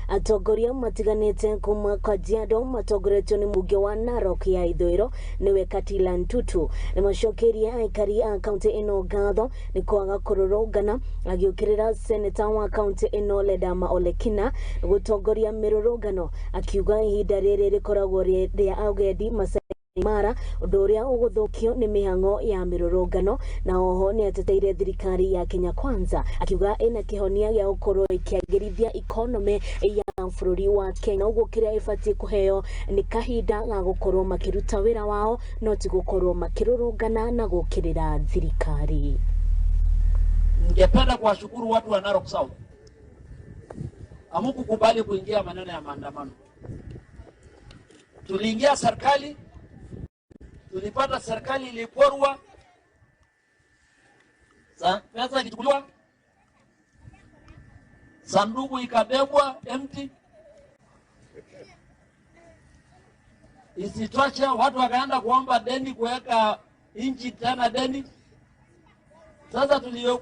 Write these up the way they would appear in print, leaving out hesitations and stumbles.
Atongoria matiganite kuuma kajiando matongoretio ni mumbunge wa Narok ya ithuero niwe katila ntuntu nimachokeirie aikari a kaunty ino ngatho ni kwaga kururugana agiukirira senator wa kaunty ino ledama olekina gutongoria Mirurugano akiuga ihinda riri rikoragwo ria agendi mara udoria uguthukio ni mihango ya Mirurugano na oho ni ateteire thirikari ya Kenya Kwanza akiuga ina kihonia ya ukoro ikiagirithia economy ya bururi wa Kenya uguo kiria ifati kuheo ni kahinda ga gukorwo makiruta wira wao no ti gukorwo makirurugana na gukirira thirikari. Ningependa kuwashukuru watu wa Narok South. Hamukukubali kuingia maneno ya maandamano. Tuliingia serikali, tulipata serikali iliporwa, pesa ilichukuliwa, sanduku ikabebwa empty. Isitoshe watu wakaenda kuomba deni, kuweka inchi tena deni. Sasa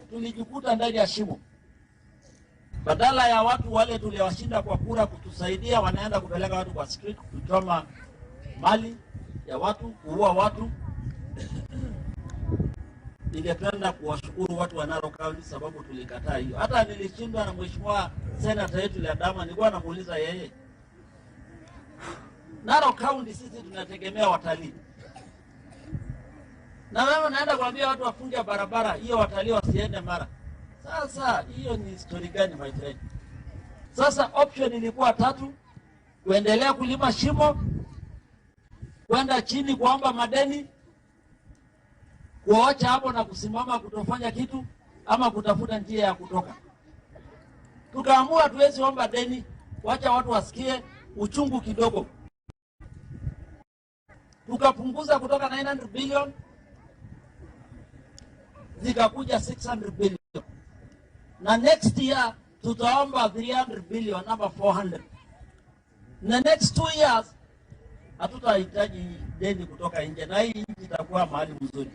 tulijikuta ndani ya shimo. Badala ya watu wale tuliwashinda kwa kura kutusaidia, wanaenda kupeleka watu kwa street, kuchoma mali ya watu, kuua watu. Ningependa kuwashukuru watu wa Narok County sababu tulikataa hiyo. Hata nilishindwa na mheshimiwa senator yetu Ledama, nilikuwa namuuliza yeye, Narok County sisi tunategemea watalii, na wewe naenda kuambia watu wafunge barabara hiyo watalii wasiende Mara. Sasa hiyo ni story gani my friend? Sasa option ilikuwa tatu: kuendelea kulima shimo, kwenda chini kuomba madeni, kuacha hapo na kusimama kutofanya kitu, ama kutafuta njia ya kutoka. Tukaamua tuwezi omba deni, wacha watu wasikie uchungu kidogo. Tukapunguza kutoka 900 billion zikakuja 600 billion. Na next year tutaomba 300 billion ama 400. Na next 2 years hatutahitaji deni kutoka nje, na hii nchi itakuwa mahali mzuri.